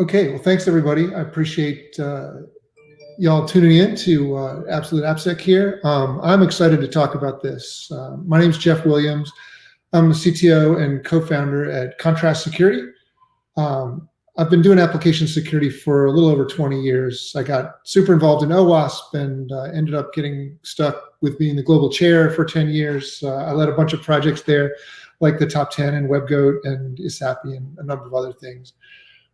Okay, well, thanks everybody. I appreciate y'all tuning in to Absolute AppSec here. I'm excited to talk about this. My name is Jeff Williams. I'm the CTO and co-founder at Contrast Security. I've been doing application security for a little over 20 years. I got super involved in OWASP and ended up getting stuck with being the global chair for 10 years. I led a bunch of projects there, like the Top 10 and WebGoat and ISAPI and a number of other things.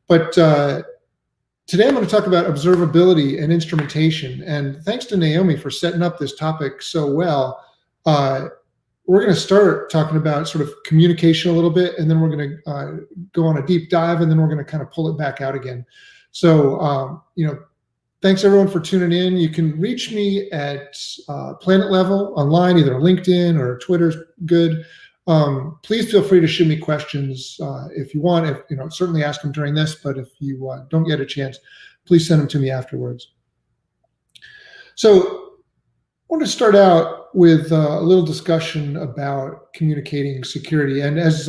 But today I'm going to talk about observability and instrumentation. And thanks to Naomi for setting up this topic so well. We're going to start talking about sort of communication a little bit, and then we're going to go on a deep dive, and then we're going to kind of pull it back out again. So, thanks everyone for tuning in. You can reach me at Planet Level online, either LinkedIn or Twitter's good. Please feel free to shoot me questions if you want. Certainly ask them during this, but if you don't get a chance, please send them to me afterwards. So I want to start out with a little discussion about communicating security. And as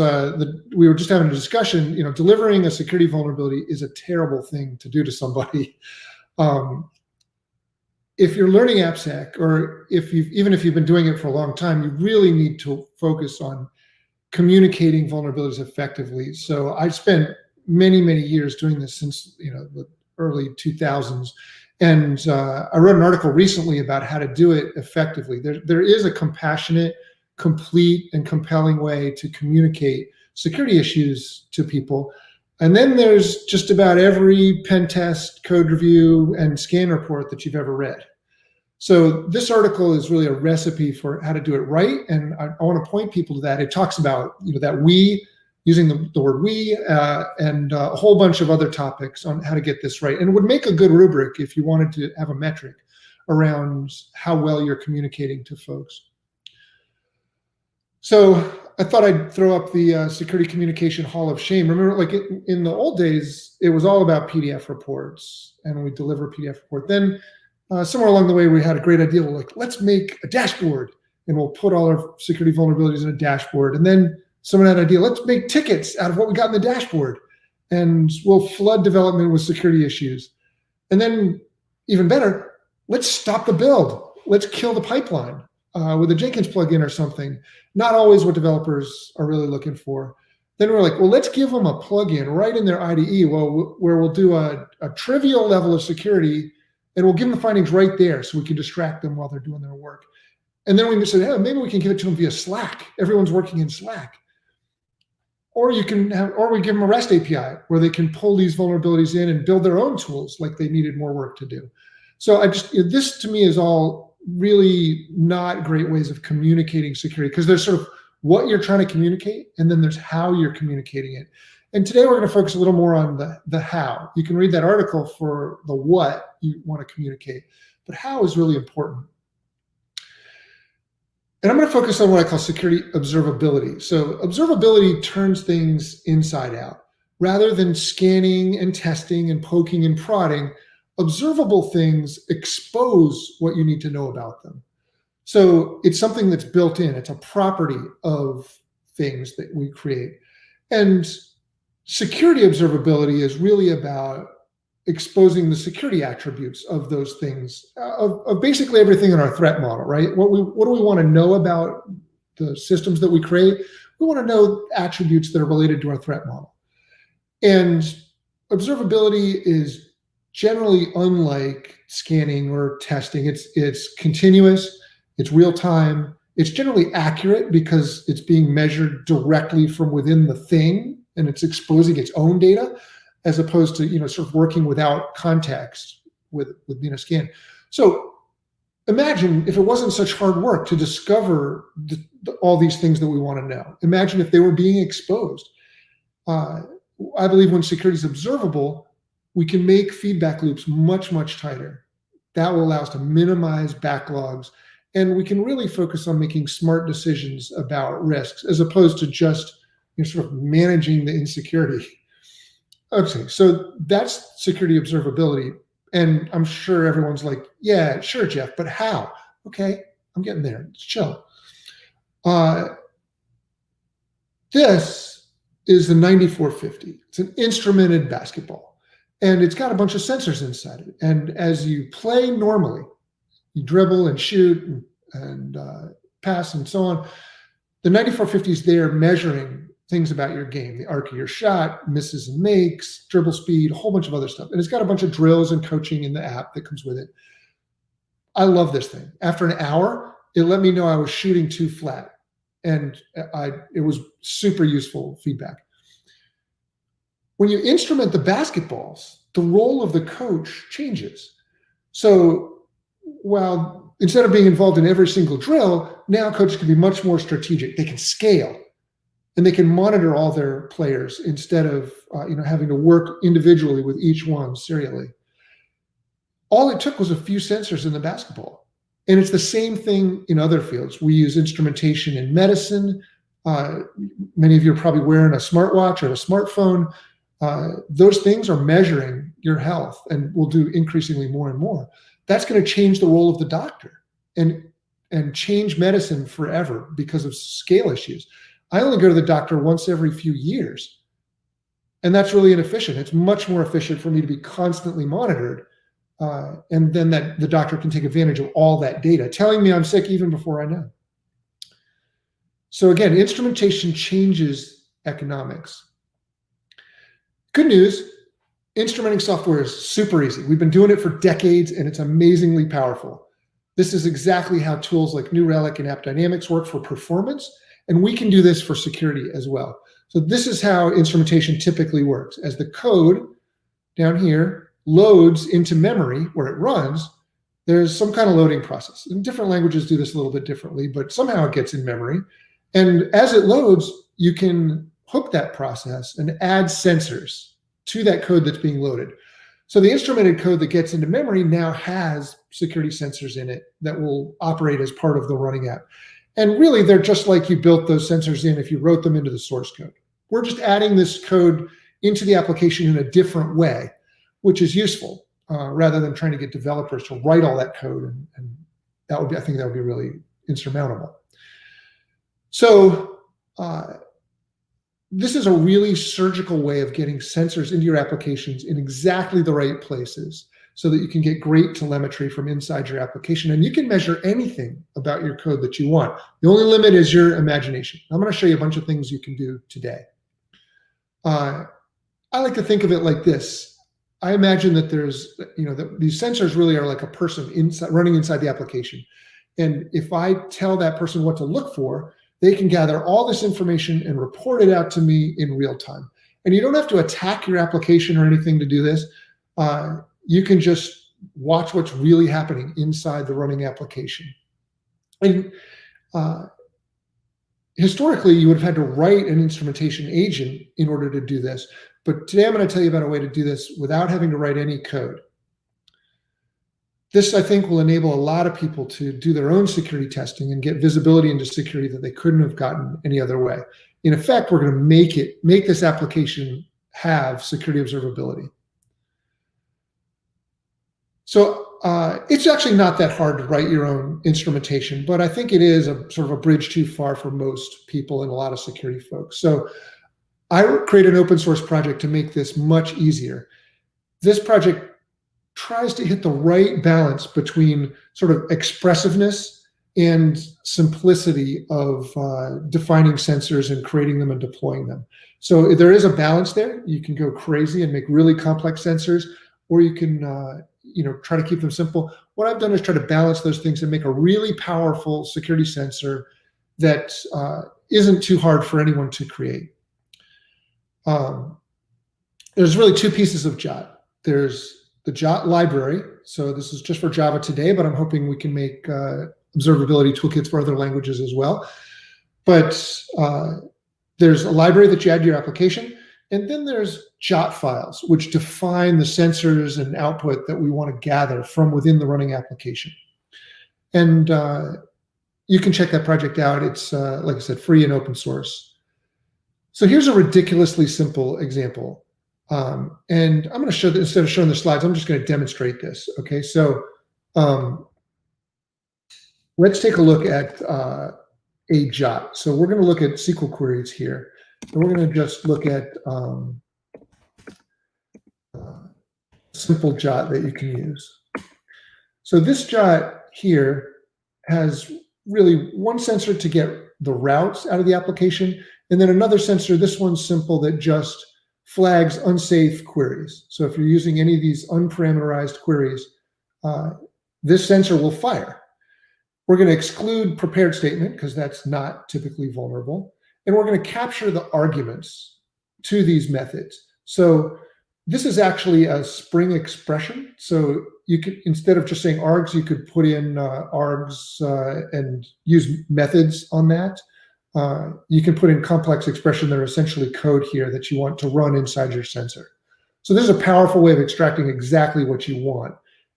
we were just having a discussion, delivering a security vulnerability is a terrible thing to do to somebody. If you're learning AppSec, or even if you've been doing it for a long time, you really need to focus on communicating vulnerabilities effectively. So I spent many, many years doing this since the early 2000s. And I wrote an article recently about how to do it effectively. There is a compassionate, complete, and compelling way to communicate security issues to people. And then there's just about every pen test, code review, and scan report that you've ever read. So this article is really a recipe for how to do it right. And I want to point people to that. It talks about that we, using the word we, and a whole bunch of other topics on how to get this right. And it would make a good rubric if you wanted to have a metric around how well you're communicating to folks. So I thought I'd throw up the Security Communication Hall of Shame. Remember, like in the old days, it was all about PDF reports, and we deliver a PDF report. Then somewhere along the way, we had a great idea. We're like, let's make a dashboard, and we'll put all our security vulnerabilities in a dashboard. And then someone had an idea, let's make tickets out of what we got in the dashboard, and we'll flood development with security issues. And then even better, let's stop the build. Let's kill the pipeline with a Jenkins plugin or something. Not always what developers are really looking for. Then we're like, well, let's give them a plugin right in their IDE where we'll do a trivial level of security, and we'll give them the findings right there so we can distract them while they're doing their work. And then we said, hey, maybe we can give it to them via Slack. Everyone's working in Slack. Or we give them a REST API where they can pull these vulnerabilities in and build their own tools like they needed more work to do. So this to me is all really not great ways of communicating security, because there's sort of what you're trying to communicate, and then there's how you're communicating it. And today we're going to focus a little more on the how. You can read that article for the what you want to communicate, but how is really important. And I'm going to focus on what I call security observability. So observability turns things inside out. Rather than scanning and testing and poking and prodding, observable things expose what you need to know about them. So it's something that's built in. It's a property of things that we create. And security observability is really about exposing the security attributes of those things, of basically everything in our threat model, right? What do we want to know about the systems that we create? We want to know attributes that are related to our threat model. And observability is generally unlike scanning or testing. It's continuous, it's real time, it's generally accurate because it's being measured directly from within the thing, and it's exposing its own data, as opposed to sort of working without context with being a scan. So imagine if it wasn't such hard work to discover all these things that we want to know. Imagine if they were being exposed. I believe when security is observable, we can make feedback loops much, much tighter. That will allow us to minimize backlogs, and we can really focus on making smart decisions about risks, as opposed to just sort of managing the insecurity. Okay, so that's security observability. And I'm sure everyone's like, yeah, sure, Jeff, but how? Okay, I'm getting there. Let's chill. This is the 9450. It's an instrumented basketball. And it's got a bunch of sensors inside it. And as you play normally, you dribble and shoot and pass and so on, the 9450 is there measuring things about your game, the arc of your shot, misses and makes, dribble speed, a whole bunch of other stuff. And it's got a bunch of drills and coaching in the app that comes with it. I love this thing. After an hour, it let me know I was shooting too flat. And it was super useful feedback. When you instrument the basketballs, the role of the coach changes. So while instead of being involved in every single drill, now coaches can be much more strategic. They can scale and they can monitor all their players instead of having to work individually with each one serially. All it took was a few sensors in the basketball. And it's the same thing in other fields. We use instrumentation in medicine. Many of you are probably wearing a smartwatch or a smartphone. Those things are measuring your health and will do increasingly more and more. That's going to change the role of the doctor and change medicine forever because of scale issues. I only go to the doctor once every few years, and that's really inefficient. It's much more efficient for me to be constantly monitored, and then the doctor can take advantage of all that data, telling me I'm sick even before I know. So again, instrumentation changes economics. Good news, instrumenting software is super easy. We've been doing it for decades, and it's amazingly powerful. This is exactly how tools like New Relic and AppDynamics work for performance, and we can do this for security as well. So this is how instrumentation typically works. As the code down here loads into memory where it runs, there's some kind of loading process. And different languages do this a little bit differently, but somehow it gets in memory. And as it loads, you can hook that process and add sensors to that code that's being loaded. So the instrumented code that gets into memory now has security sensors in it that will operate as part of the running app. And really, they're just like you built those sensors in if you wrote them into the source code. We're just adding this code into the application in a different way, which is useful, rather than trying to get developers to write all that code. And that would be, I think that would be really insurmountable. So this is a really surgical way of getting sensors into your applications in exactly the right places so that you can get great telemetry from inside your application. And you can measure anything about your code that you want. The only limit is your imagination. I'm going to show you a bunch of things you can do today. I like to think of it like this. I imagine that there's, these sensors really are like a person running inside the application. And if I tell that person what to look for, they can gather all this information and report it out to me in real time. And you don't have to attack your application or anything to do this. You can just watch what's really happening inside the running application. And historically, you would have had to write an instrumentation agent in order to do this. But today I'm going to tell you about a way to do this without having to write any code. This, I think, will enable a lot of people to do their own security testing and get visibility into security that they couldn't have gotten any other way. In effect, we're going to make this application have security observability. So it's actually not that hard to write your own instrumentation, but I think it is a sort of a bridge too far for most people and a lot of security folks. So I created an open source project to make this much easier. This project tries to hit the right balance between sort of expressiveness and simplicity of defining sensors and creating them and deploying them. So there is a balance there. You can go crazy and make really complex sensors, or you can try to keep them simple. What I've done is try to balance those things and make a really powerful security sensor that isn't too hard for anyone to create. There's really two pieces of JOT. There's the JOT library. So this is just for Java today, but I'm hoping we can make observability toolkits for other languages as well. But there's a library that you add to your application. And then there's JOT files, which define the sensors and output that we want to gather from within the running application. And you can check that project out. It's, like I said, free and open source. So here's a ridiculously simple example. And I'm going to show that instead of showing the slides, I'm just going to demonstrate this. Okay, so let's take a look at a JOT. So we're going to look at SQL queries here. And we're going to just look at simple JOT that you can use. So this JOT here has really one sensor to get the routes out of the application, and then another sensor, this one's simple, that just flags unsafe queries. So if you're using any of these unparameterized queries, this sensor will fire. We're going to exclude prepared statement because that's not typically vulnerable. And we're going to capture the arguments to these methods. So this is actually a Spring expression. So you could, instead of just saying args, you could put in args and use methods on that. You can put in complex expression that are essentially code here that you want to run inside your sensor. So this is a powerful way of extracting exactly what you want.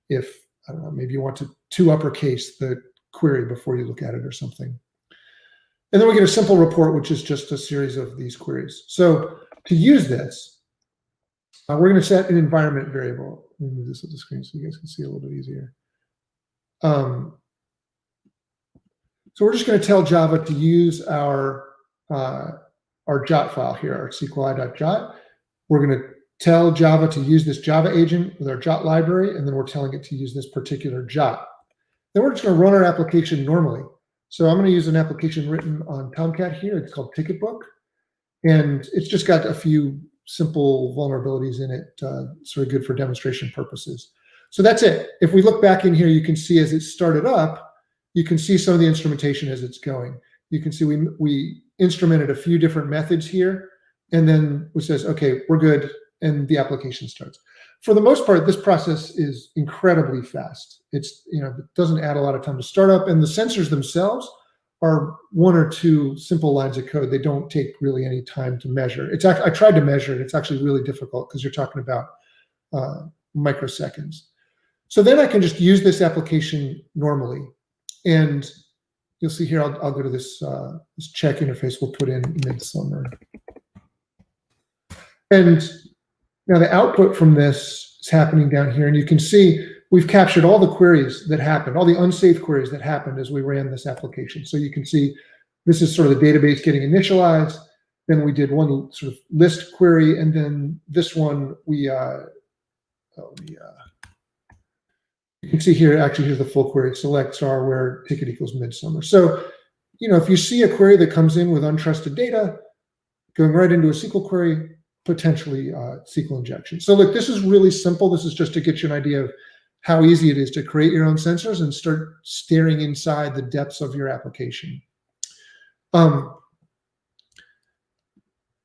If, I don't know, maybe you want to uppercase the query before you look at it or something. And then we get a simple report, which is just a series of these queries. So to use this, we're going to set an environment variable. Let me move this to the screen so you guys can see a little bit easier. So we're just going to tell Java to use our JOT file here, our SQLi.jot. We're going to tell Java to use this Java agent with our JOT library, and then we're telling it to use this particular JOT. Then we're just going to run our application normally. So I'm going to use an application written on Tomcat here. It's called Ticketbook. And it's just got a few simple vulnerabilities in it, sort of good for demonstration purposes. So that's it. If we look back in here, you can see as it started up, you can see some of the instrumentation as it's going. You can see we instrumented a few different methods here, and then it says, okay, we're good, and the application starts. For the most part, this process is incredibly fast. It's, it doesn't add a lot of time to start up, and the sensors themselves are one or two simple lines of code. They don't take really any time to measure. I tried to measure it. It's actually really difficult because you're talking about microseconds. So then I can just use this application normally, and you'll see here. I'll go to this this check interface. We'll put in midsummer, and now the output from this is happening down here, and you can see we've captured all the queries that happened, all the unsafe queries that happened as we ran this application. So you can see this is sort of the database getting initialized. Then we did one sort of list query, and then this one you can see here, actually here's the full query, select star where ticket equals midsummer. So, if you see a query that comes in with untrusted data, going right into a SQL query, potentially SQL injection. So look, this is really simple. This is just to get you an idea of how easy it is to create your own sensors and start staring inside the depths of your application.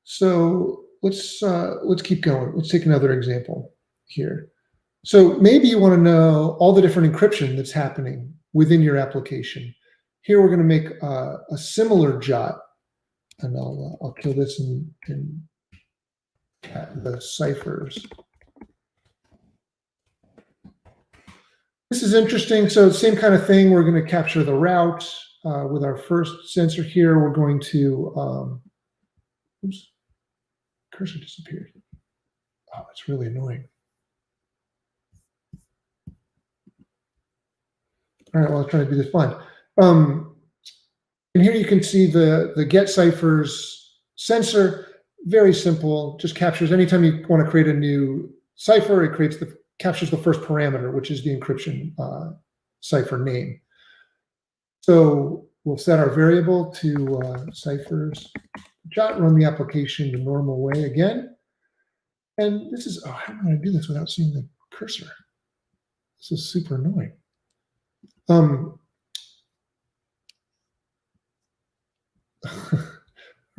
So let's keep going. Let's take another example here. So maybe you want to know all the different encryption that's happening within your application. Here we're going to make a similar JOT, and I'll kill this in the ciphers. This is interesting. So same kind of thing. We're going to capture the route with our first sensor here. We're going to, oops, cursor disappeared. Oh, it's really annoying. All right, well, I'll try to do this blind. And here you can see the get ciphers sensor. Very simple, just captures anytime you want to create a new cipher, it captures the first parameter, which is the encryption cipher name. So we'll set our variable to ciphers JOT, run the application the normal way again. And this is, how am I going to do this without seeing the cursor? This is super annoying. All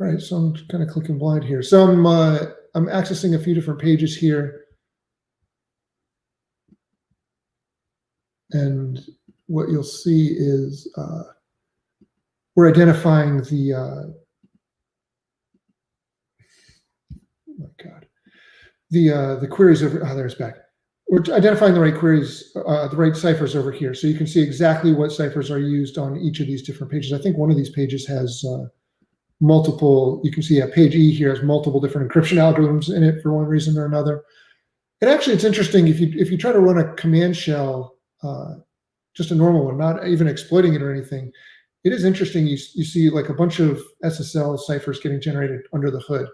right, so I'm kind of clicking blind here. So I'm accessing a few different pages here. And what you'll see is we're identifying the, oh my God, the queries over, there's back. We're identifying the right queries, the right ciphers over here. So you can see exactly what ciphers are used on each of these different pages. I think one of these pages has multiple, you can see page E here has multiple different encryption algorithms in it for one reason or another. And actually it's interesting if you try to run a command shell, just a normal one, not even exploiting it or anything, it is interesting. You see like a bunch of SSL ciphers getting generated under the hood.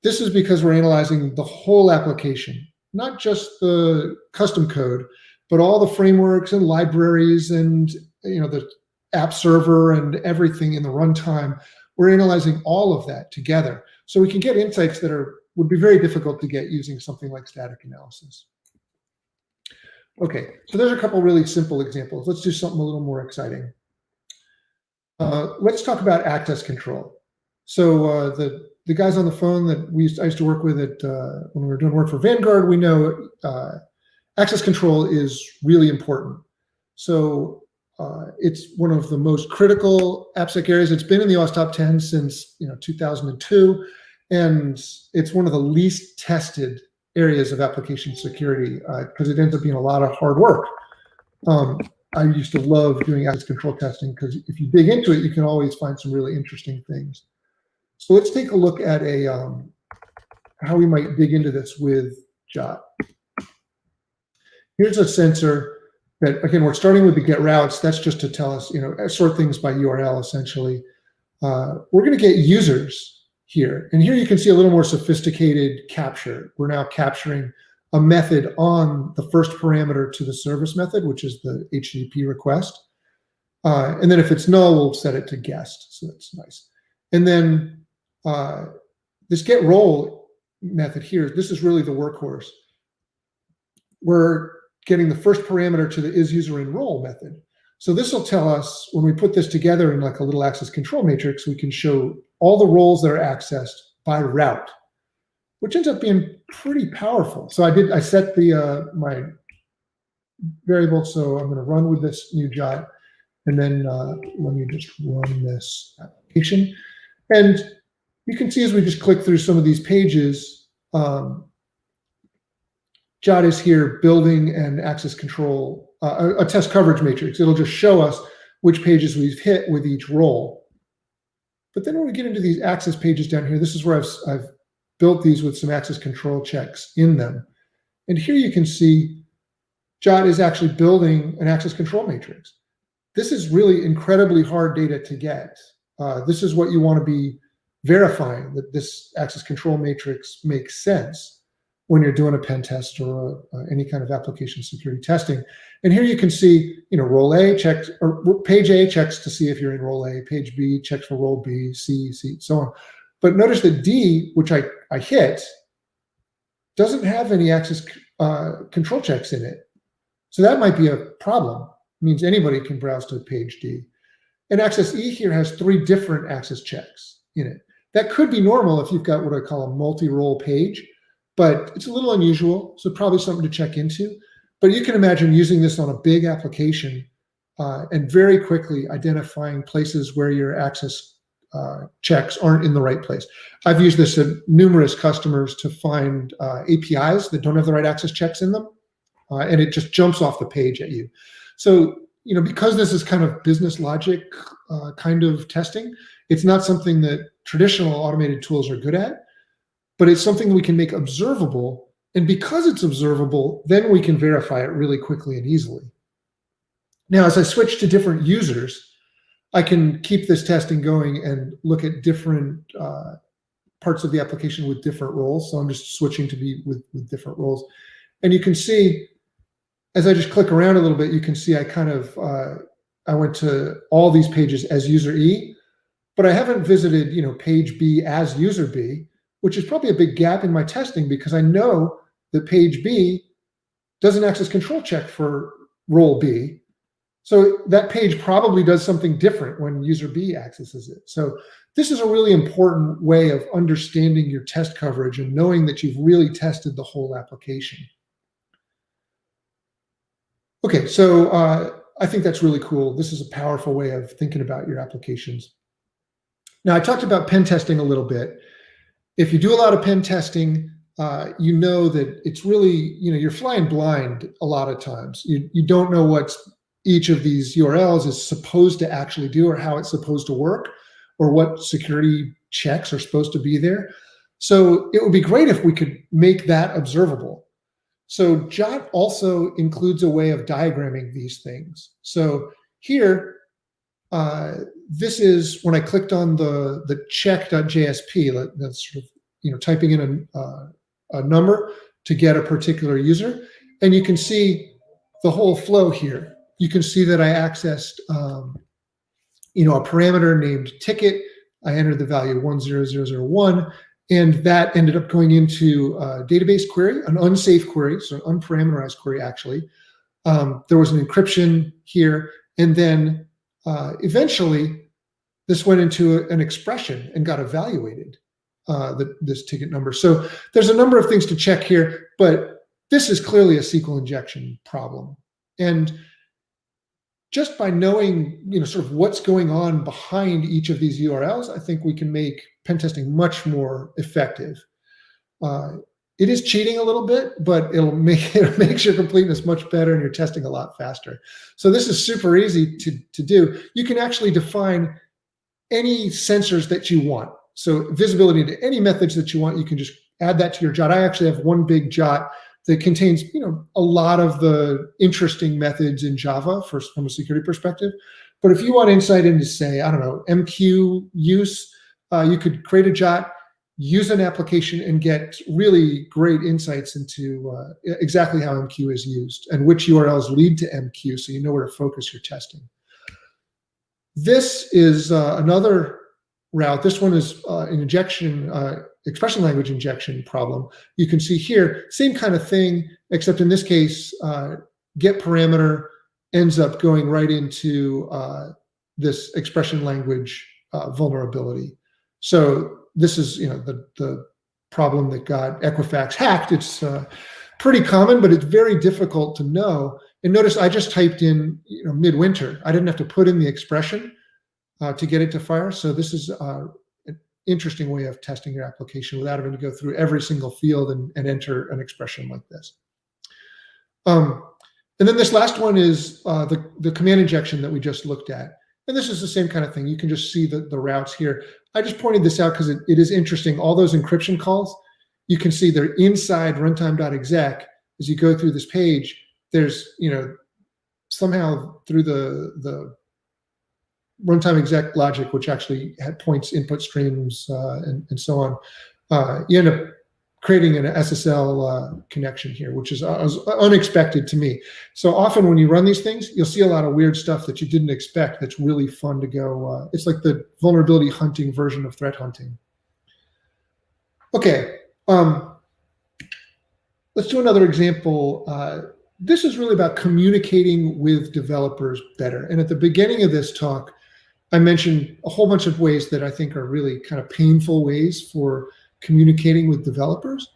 This is because we're analyzing the whole application. not just the custom code, but all the frameworks and libraries and the app server and everything in the runtime. We're analyzing all of that together, so we can get insights that would be very difficult to get using something like static analysis. Okay, so there's a couple really simple examples. Let's do something a little more exciting. Let's talk about access control. So the guys on the phone that I used to work with when we were doing work for Vanguard, we know access control is really important. So it's one of the most critical AppSec areas. It's been in the OWASP top 10 since 2002, and it's one of the least tested areas of application security because it ends up being a lot of hard work. I used to love doing access control testing because if you dig into it, you can always find some really interesting things. So let's take a look at how we might dig into this with JOT. Here's a sensor that, again, we're starting with the get routes. That's just to tell us, sort things by URL, essentially. We're going to get users here. And here you can see a little more sophisticated capture. We're now capturing a method on the first parameter to the service method, which is the HTTP request. And then if it's null, we'll set it to guest. So that's nice. And then this get role method here, this is really the workhorse. We're getting the first parameter to the isUserEnroll method. So this will tell us, when we put this together in like a little access control matrix, we can show all the roles that are accessed by route, which ends up being pretty powerful. So I set my variable, so I'm going to run with this new JOT, and then let me just run this application. And you can see as we just click through some of these pages, JOT is here building an access control, a test coverage matrix. It'll just show us which pages we've hit with each role. But then when we get into these access pages down here, this is where I've built these with some access control checks in them. And here you can see JOT is actually building an access control matrix. This is really incredibly hard data to get. This is what you want to be verifying, that this access control matrix makes sense when you're doing a pen test or any kind of application security testing. And here you can see, role A checks, or page A checks to see if you're in role A, page B checks for role B, C, so on. But notice that D, which I hit, doesn't have any access control checks in it. So that might be a problem. It means anybody can browse to page D. And access E here has 3 different access checks in it. That could be normal if you've got what I call a multi-role page, but it's a little unusual, so probably something to check into. But you can imagine using this on a big application and very quickly identifying places where your access checks aren't in the right place. I've used this at numerous customers to find APIs that don't have the right access checks in them, and it just jumps off the page at you. So, because this is kind of business logic kind of testing, it's not something that traditional automated tools are good at, but it's something we can make observable. And because it's observable, then we can verify it really quickly and easily. Now, as I switch to different users, I can keep this testing going and look at different parts of the application with different roles. So I'm just switching to be with different roles. And you can see, as I just click around a little bit, you can see I went to all these pages as user E, but I haven't visited, page B as user B, which is probably a big gap in my testing because I know that page B does an access control check for role B. So that page probably does something different when user B accesses it. So this is a really important way of understanding your test coverage and knowing that you've really tested the whole application. Okay, so I think that's really cool. This is a powerful way of thinking about your applications. Now, I talked about pen testing a little bit. If you do a lot of pen testing, you know that it's really, you're flying blind a lot of times. You don't know what each of these URLs is supposed to actually do or how it's supposed to work or what security checks are supposed to be there. So it would be great if we could make that observable. So JOT also includes a way of diagramming these things. So here, this is when I clicked on the check.jsp, that's sort of, typing in a number. to get a particular user. And you can see the whole flow here. You can see that I accessed a parameter named ticket. I entered the value 10001, and that ended up going into a database query, an unsafe query, so an unparameterized query actually. There was an encryption here, and then eventually this went into an expression and got evaluated, this ticket number. So there's a number of things to check here, but this is clearly a SQL injection problem. And just by knowing, sort of what's going on behind each of these URLs, I think we can make pen testing much more effective. It is cheating a little bit, but it makes your completeness much better and you're testing a lot faster. So this is super easy to do. You can actually define any sensors that you want. So visibility to any methods that you want, you can just add that to your JOT. I actually have one big JOT that contains, a lot of the interesting methods in Java from a security perspective. But if you want insight into, say, I don't know, MQ use, you could create a JOT, use an application, and get really great insights into exactly how MQ is used and which URLs lead to MQ, so you know where to focus your testing. This is another route. This one is an injection, expression language injection problem. You can see here, same kind of thing, except in this case, get parameter ends up going right into this expression language vulnerability. So this is, the problem that got Equifax hacked. It's pretty common, but it's very difficult to know. And notice I just typed in, midwinter. I didn't have to put in the expression to get it to fire. So this is an interesting way of testing your application without having to go through every single field and enter an expression like this. And then this last one is the command injection that we just looked at. And this is the same kind of thing. You can just see the routes here. I just pointed this out because it is interesting. All those encryption calls, you can see they're inside runtime.exec. As you go through this page, there's, somehow through the runtime exec logic, which actually points input streams and so on, you end up creating an SSL connection here, which is unexpected to me. So often when you run these things, you'll see a lot of weird stuff that you didn't expect that's really fun to go. It's like the vulnerability hunting version of threat hunting. Okay, let's do another example. This is really about communicating with developers better. And at the beginning of this talk, I mentioned a whole bunch of ways that I think are really kind of painful ways for communicating with developers.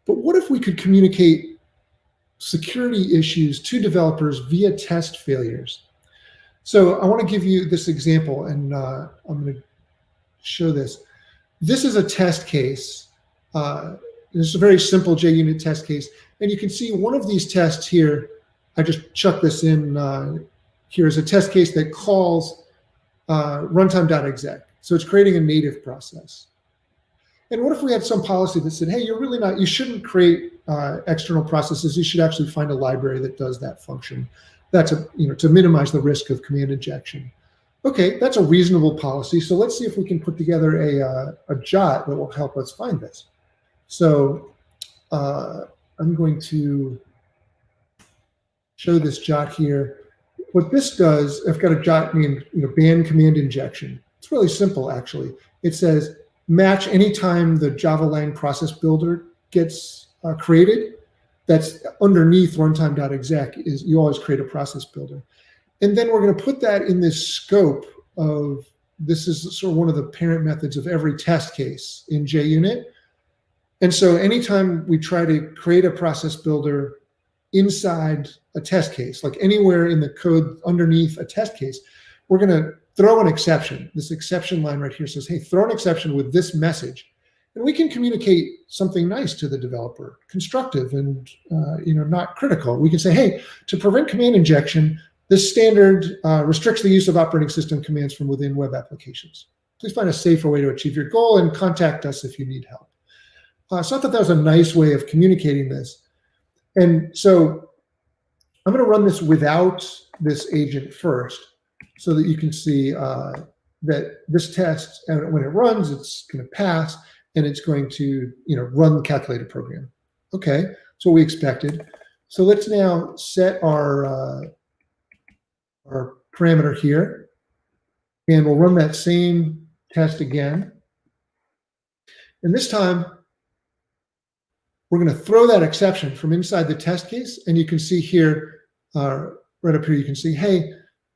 But what if we could communicate security issues to developers via test failures? So I want to give you this example, and I'm going to show this. This is a test case. This is a very simple JUnit test case. And you can see one of these tests here, I just chucked this in here as a test case that calls runtime.exec. So it's creating a native process. And what if we had some policy that said, hey, you shouldn't create external processes. You should actually find a library that does that function. That's to minimize the risk of command injection. Okay, that's a reasonable policy. So let's see if we can put together a JOT that will help us find this. So I'm going to show this JOT here. What this does, I've got a JOT named ban command injection. It's really simple, actually. It says match anytime the Java line process builder gets created. That's underneath runtime.exec is you always create a process builder. And then we're going to put that in this scope of, this is sort of one of the parent methods of every test case in JUnit. And so anytime we try to create a process builder inside a test case, like anywhere in the code underneath a test case, we're going to throw an exception. This exception line right here says, hey, throw an exception with this message. And we can communicate something nice to the developer, constructive and not critical. We can say, hey, to prevent command injection, this standard restricts the use of operating system commands from within web applications. Please find a safer way to achieve your goal and contact us if you need help. So I thought that was a nice way of communicating this. And so I'm going to run this without this agent first so that you can see that this test, and when it runs, it's going to pass and it's going to run the calculated program. Okay, that's what we expected. So let's now set our parameter here, and we'll run that same test again. And this time, we're going to throw that exception from inside the test case, and you can see here, right up here, you can see, hey,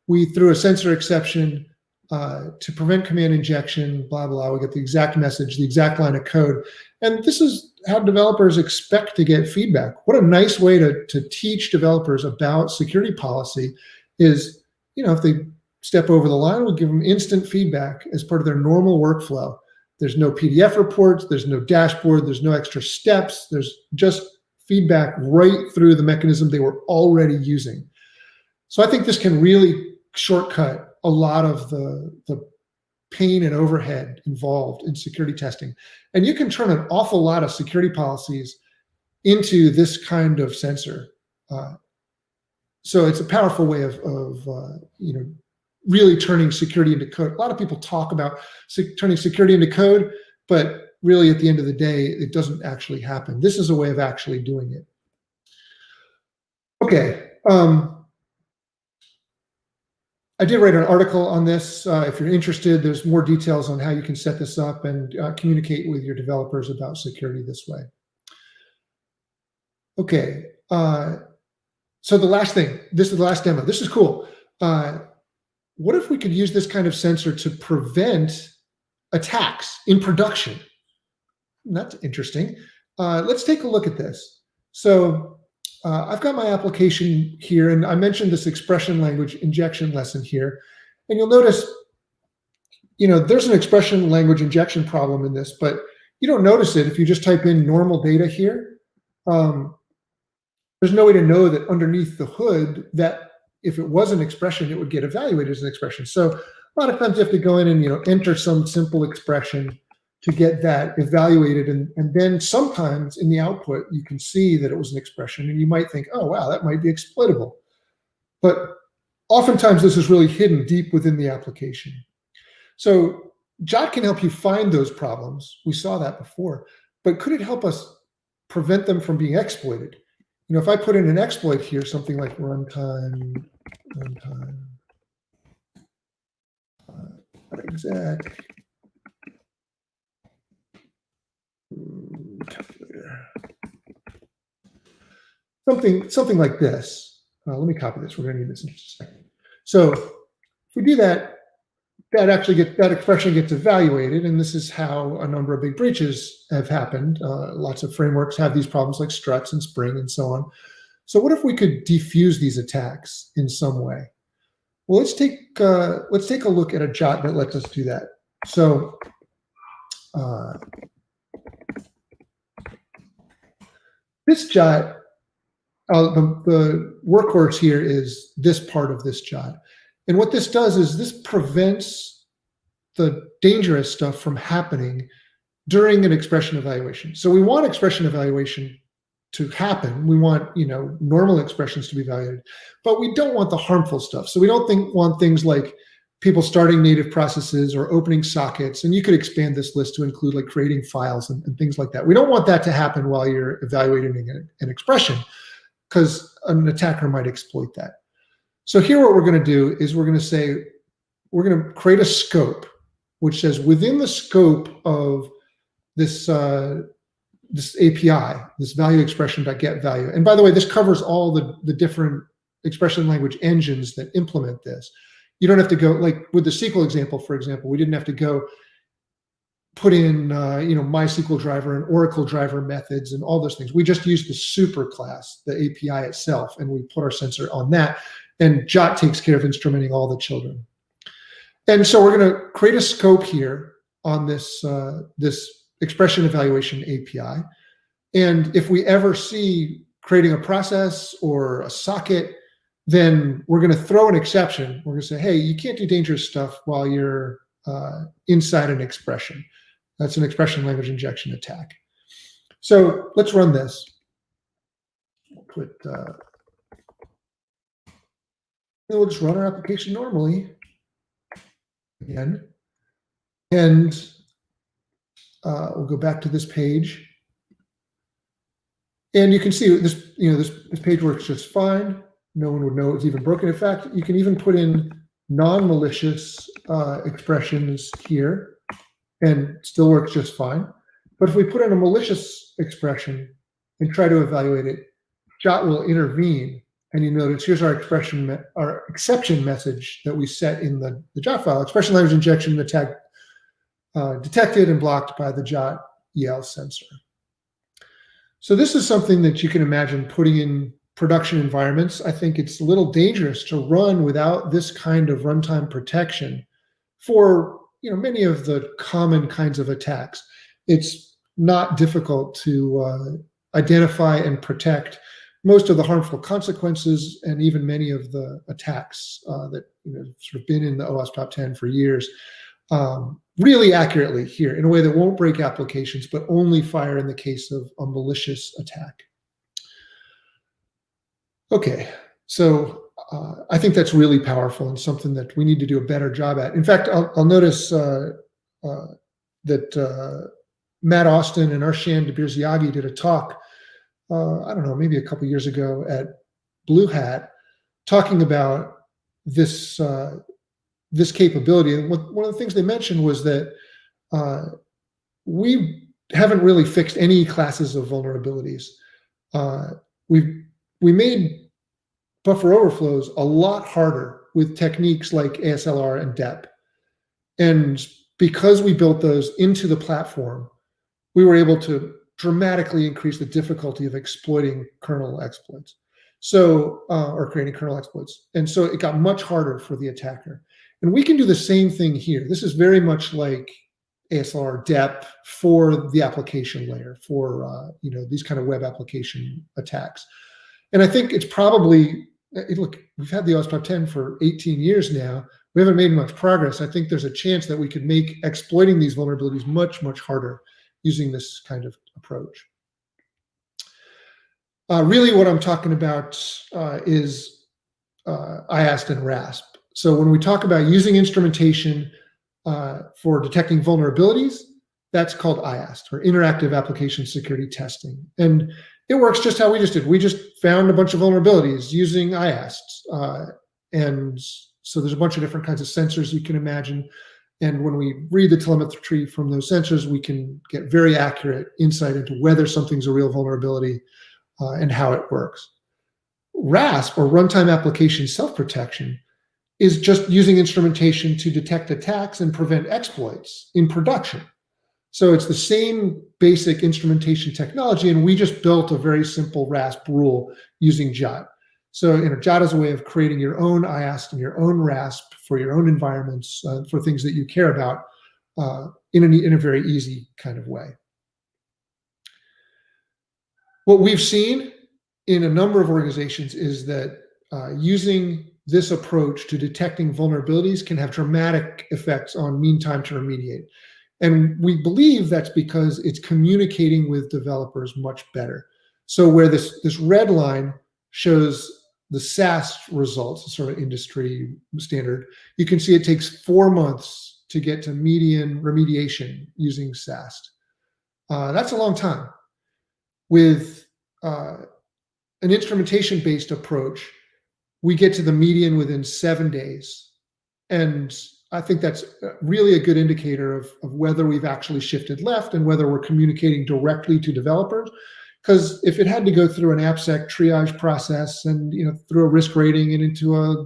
we threw a sensor exception to prevent command injection, blah, blah. We get the exact message, the exact line of code. And this is how developers expect to get feedback. What a nice way to teach developers about security policy is, if they step over the line, we'll give them instant feedback as part of their normal workflow. There's no PDF reports, there's no dashboard, there's no extra steps, there's just feedback right through the mechanism they were already using. So I think this can really shortcut a lot of the pain and overhead involved in security testing. And you can turn an awful lot of security policies into this kind of sensor. So it's a powerful way of really turning security into code. A lot of people talk about turning security into code, but really at the end of the day, it doesn't actually happen. This is a way of actually doing it. Okay. I did write an article on this. If you're interested, there's more details on how you can set this up and communicate with your developers about security this way. Okay. So the last thing, this is the last demo. This is cool. What if we could use this kind of sensor to prevent attacks in production? That's interesting. Let's take a look at this. So I've got my application here, and I mentioned this expression language injection lesson here. And you'll notice, there's an expression language injection problem in this, but you don't notice it if you just type in normal data here. There's no way to know that underneath the hood that if it was an expression, it would get evaluated as an expression. So a lot of times you have to go in and enter some simple expression to get that evaluated. And then sometimes in the output, you can see that it was an expression and you might think, oh, wow, that might be exploitable. But oftentimes this is really hidden deep within the application. So JOT can help you find those problems. We saw that before, but could it help us prevent them from being exploited? If I put in an exploit here, something like runtime, exec, something like this. Let me copy this. We're going to need this in just a second. So if we do that, that expression gets evaluated, and this is how a number of big breaches have happened. Lots of frameworks have these problems like struts and Spring and so on. So what if we could defuse these attacks in some way? Well, let's take a look at a JOT that lets us do that. So this JOT, the workhorse here is this part of this JOT. And what this does is this prevents the dangerous stuff from happening during an expression evaluation. So we want expression evaluation to happen. We want, normal expressions to be evaluated, but we don't want the harmful stuff. So we don't want things like people starting native processes or opening sockets. And you could expand this list to include like creating files and things like that. We don't want that to happen while you're evaluating an expression, because an attacker might exploit that. So here what we're going to do is we're going to create a scope which says within the scope of this this API, this value expression.get value. And by the way, this covers all the different expression language engines that implement this. You don't have to go, like with the SQL example, for example, we didn't have to go put in MySQL driver and Oracle driver methods and all those things. We just used the super class, the API itself, and we put our sensor on that. And JOT takes care of instrumenting all the children. And so we're going to create a scope here on this, this expression evaluation API. And if we ever see creating a process or a socket, then we're going to throw an exception. We're going to say, hey, you can't do dangerous stuff while you're inside an expression. That's an expression language injection attack. So let's run this. We'll we'll just run our application normally again. And we'll go back to this page. And you can see this, this page works just fine. No one would know it was even broken. In fact, you can even put in non-malicious expressions here and it still works just fine. But if we put in a malicious expression and try to evaluate it, JOT will intervene. And you notice here's our exception message that we set in the JOT file. Expression language injection attack detected and blocked by the JOT EL sensor. So this is something that you can imagine putting in production environments. I think it's a little dangerous to run without this kind of runtime protection for many of the common kinds of attacks. It's not difficult to identify and protect most of the harmful consequences and even many of the attacks that sort of been in the OWASP top 10 for years really accurately here in a way that won't break applications, but only fire in the case of a malicious attack. Okay, so I think that's really powerful and something that we need to do a better job at. In fact, I'll notice that Matt Austin and Arshan Dabirziagi did a talk, I don't know, maybe a couple years ago at Blue Hat, talking about this this capability. And one of the things they mentioned was that we haven't really fixed any classes of vulnerabilities. We made buffer overflows a lot harder with techniques like ASLR and DEP. And because we built those into the platform, we were able to dramatically increase the difficulty of exploiting kernel exploits. So, or creating kernel exploits. And so it got much harder for the attacker. And we can do the same thing here. This is very much like ASLR DEP for the application layer, for these kind of web application attacks. And I think it's probably, look, we've had the OWASP top 10 for 18 years now. We haven't made much progress. I think there's a chance that we could make exploiting these vulnerabilities much, much harder using this kind of approach. Really what I'm talking about is IAST and RASP. So when we talk about using instrumentation for detecting vulnerabilities, that's called IAST, or Interactive Application Security Testing. And it works just how we just did. We just found a bunch of vulnerabilities using IAST. And so there's a bunch of different kinds of sensors you can imagine. And when we read the telemetry from those sensors, we can get very accurate insight into whether something's a real vulnerability and how it works. RASP, or Runtime Application Self-Protection, is just using instrumentation to detect attacks and prevent exploits in production. So it's the same basic instrumentation technology, and we just built a very simple RASP rule using JOT. So JOT is a way of creating your own IAST and your own RASP for your own environments, for things that you care about in a very easy kind of way. What we've seen in a number of organizations is that using this approach to detecting vulnerabilities can have dramatic effects on mean time to remediate. And we believe that's because it's communicating with developers much better. So where this red line shows the SAST results, sort of industry standard, you can see it takes 4 months to get to median remediation using SAST. That's a long time. With an instrumentation-based approach, we get to the median within 7 days. And I think that's really a good indicator of whether we've actually shifted left and whether we're communicating directly to developers. Because if it had to go through an AppSec triage process and through a risk rating and into a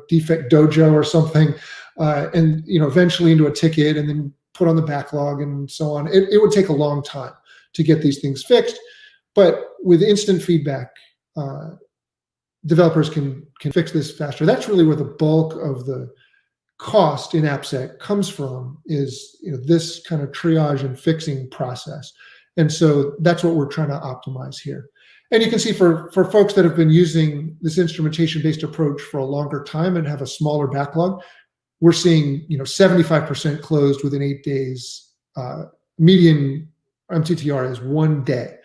defect dojo or something, and eventually into a ticket and then put on the backlog and so on, it would take a long time to get these things fixed. But with instant feedback, developers can fix this faster. That's really where the bulk of the cost in AppSec comes from, is this kind of triage and fixing process. And so that's what we're trying to optimize here. And you can see for folks that have been using this instrumentation-based approach for a longer time and have a smaller backlog, we're seeing 75% closed within 8 days. Median MTTR is 1 day.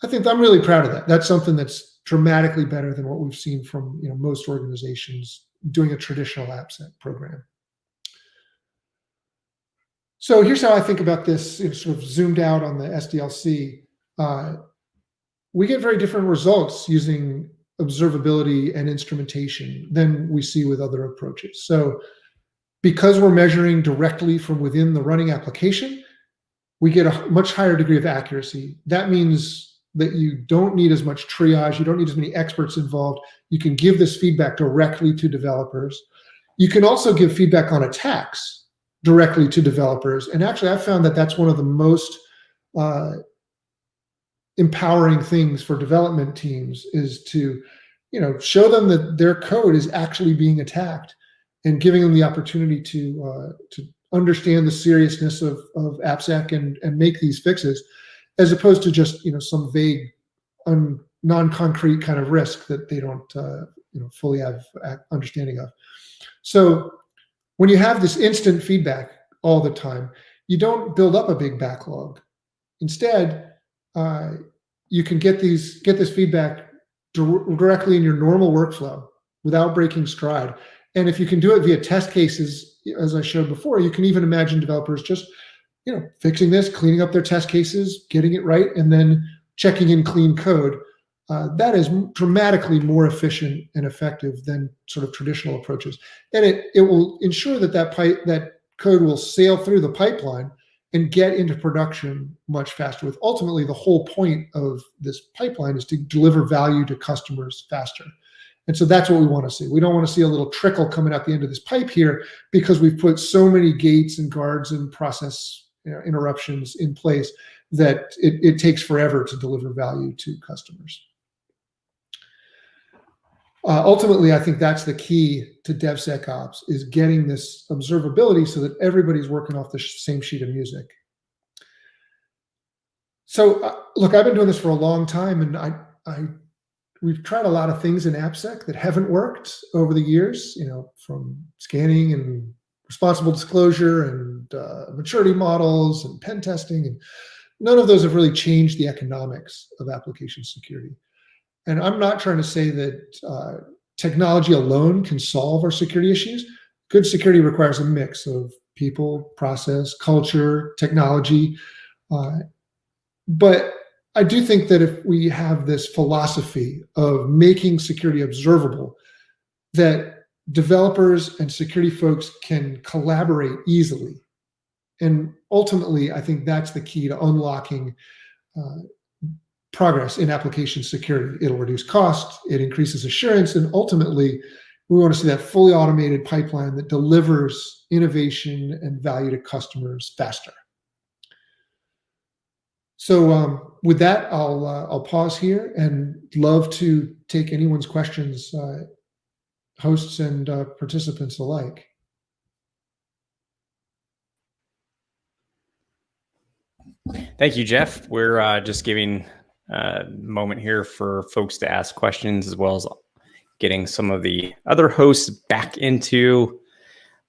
I think I'm really proud of that. That's something that's dramatically better than what we've seen from most organizations doing a traditional AppSec program. So here's how I think about this, sort of zoomed out on the SDLC. we get very different results using observability and instrumentation than we see with other approaches. So because we're measuring directly from within the running application, we get a much higher degree of accuracy. That means that you don't need as much triage, you don't need as many experts involved. You can give this feedback directly to developers. You can also give feedback on attacks directly to developers. And actually, I found that that's one of the most empowering things for development teams, is to, show them that their code is actually being attacked, and giving them the opportunity to understand the seriousness of AppSec and make these fixes, as opposed to just some vague, non-concrete kind of risk that they don't fully have understanding of. So when you have this instant feedback all the time, you don't build up a big backlog. Instead, you can get this feedback directly in your normal workflow without breaking stride. And if you can do it via test cases, as I showed before, you can even imagine developers just fixing this, cleaning up their test cases, getting it right, and then checking in clean code. That is dramatically more efficient and effective than sort of traditional approaches. And it will ensure that code will sail through the pipeline and get into production much faster. With ultimately, the whole point of this pipeline is to deliver value to customers faster. And so that's what we want to see. We don't want to see a little trickle coming out the end of this pipe here, because we've put so many gates and guards and process interruptions in place that it takes forever to deliver value to customers. Ultimately, I think that's the key to DevSecops, is getting this observability so that everybody's working off the same sheet of music. So look, I've been doing this for a long time, and we've tried a lot of things in AppSec that haven't worked over the years, from scanning and responsible disclosure and maturity models and pen testing, and none of those have really changed the economics of application security. And I'm not trying to say that technology alone can solve our security issues. Good security requires a mix of people, process, culture, technology. But I do think that if we have this philosophy of making security observable, that developers and security folks can collaborate easily. And ultimately, I think that's the key to unlocking progress in application security. It'll reduce cost, it increases assurance, and ultimately, we want to see that fully automated pipeline that delivers innovation and value to customers faster. So with that, I'll pause here and love to take anyone's questions, hosts and participants alike. Thank you, Jeff. We're just giving a moment here for folks to ask questions, as well as getting some of the other hosts back into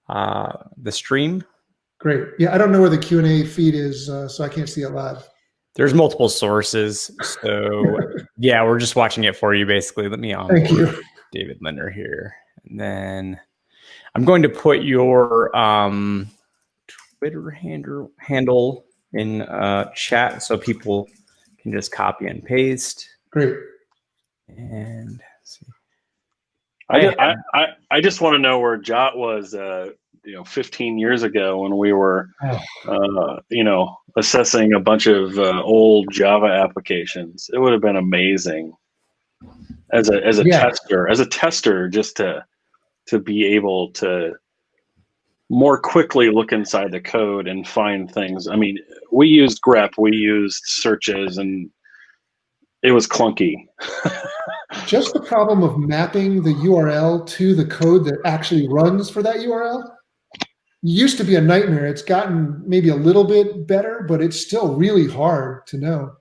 the stream. Great. Yeah, I don't know where the Q&A feed is, so I can't see it live. There's multiple sources. So yeah, we're just watching it for you, basically. Let me Thank you, David Linder here. And then I'm going to put your Twitter handle in chat so people can just copy and paste. Great. And let's see. I just want to know where JOT was 15 years ago when we were assessing a bunch of old Java applications. It would have been amazing as a tester just to be able to more quickly look inside the code and find things. I mean, we used grep, we used searches, and it was clunky. Just the problem of mapping the URL to the code that actually runs for that URL used to be a nightmare. It's gotten maybe a little bit better, but it's still really hard to know.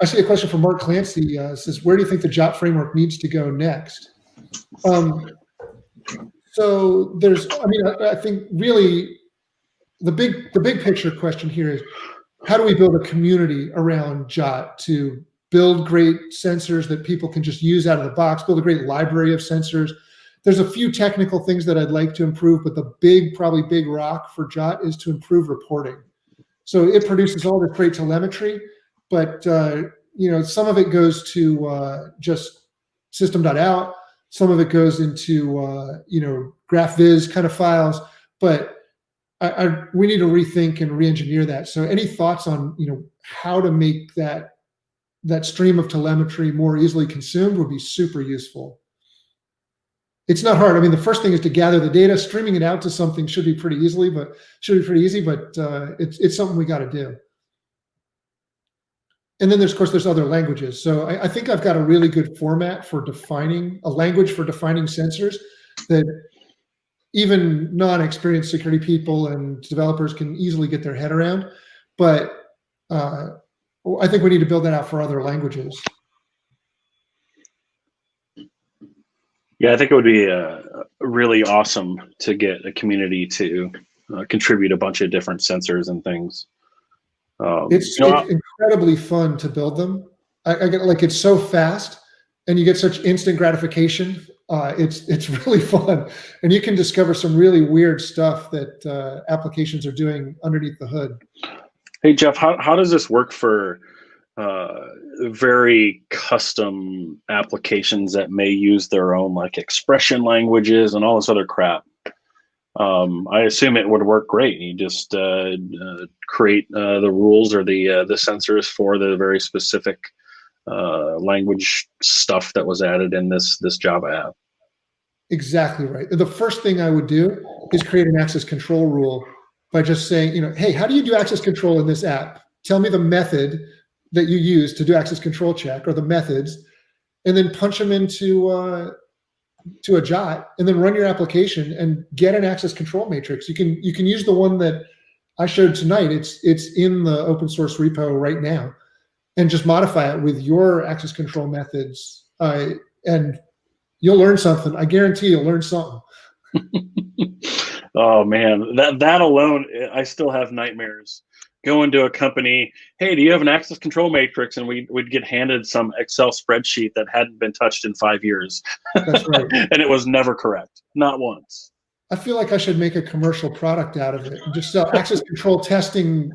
I see a question from Mark Clancy. Says, where do you think the JOT framework needs to go next? So I think really the big picture question here is, how do we build a community around JOT to build great sensors that people can just use out of the box, build a great library of sensors? There's a few technical things that I'd like to improve, but the probably big rock for JOT is to improve reporting. So it produces all this great telemetry, but some of it goes to just system.out. Some of it goes into, GraphViz kind of files, but we need to rethink and re-engineer that. So any thoughts on, how to make that stream of telemetry more easily consumed would be super useful. It's not hard. I mean, the first thing is to gather the data. Streaming it out to something should be pretty easy, but it's something we got to do. And then there's other languages. So I think I've got a really good format for defining a language for defining sensors that even non-experienced security people and developers can easily get their head around. But I think we need to build that out for other languages. Yeah, I think it would be really awesome to get a community to contribute a bunch of different sensors and things. It's incredibly fun to build them. I get it's so fast, and you get such instant gratification. It's really fun, and you can discover some really weird stuff that applications are doing underneath the hood. Hey Jeff, how does this work for very custom applications that may use their own expression languages and all this other crap? I assume it would work great. You just create the rules or the sensors for the very specific language stuff that was added in this Java app. Exactly right. The first thing I would do is create an access control rule by just saying, hey, how do you do access control in this app? Tell me the method that you use to do access control check, or the methods, and then punch them into to a JOT, and then run your application and get an access control matrix. You can use the one that I showed tonight. It's in the open source repo right now, and just modify it with your access control methods, and you'll learn something. I guarantee you'll learn something. Oh man, that alone, I still have nightmares. Go into a company, hey, do you have an access control matrix? And we'd get handed some Excel spreadsheet that hadn't been touched in 5 years. That's right. And it was never correct, not once. I feel like I should make a commercial product out of it. Just sell access control testing,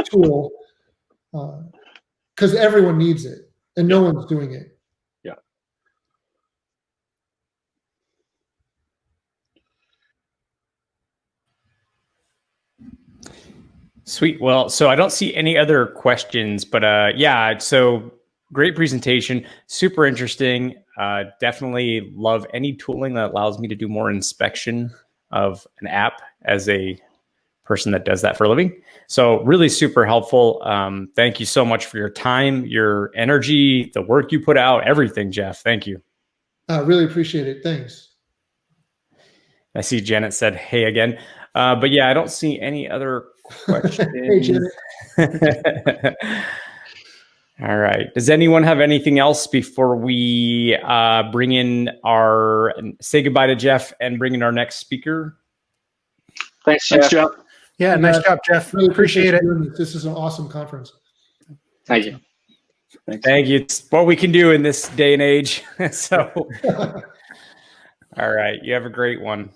tool, because everyone needs it, and no one's doing it. Yeah. Sweet. Well, so I don't see any other questions, but yeah, so great presentation, super interesting. Definitely love any tooling that allows me to do more inspection of an app as a person that does that for a living. So really super helpful. Thank you so much for your time, your energy, the work you put out, everything, Jeff. Thank you. I really appreciate it. Thanks. I see Janet said, hey again. But yeah, I don't see any other questions. Hey, Janet. All right. Does anyone have anything else before we say goodbye to Jeff and bring in our next speaker? Thanks, Jeff. Yeah, nice job, Jeff. Really appreciate it. This is an awesome conference. Thank you. Thank you. It's what we can do in this day and age. So, all right. You have a great one.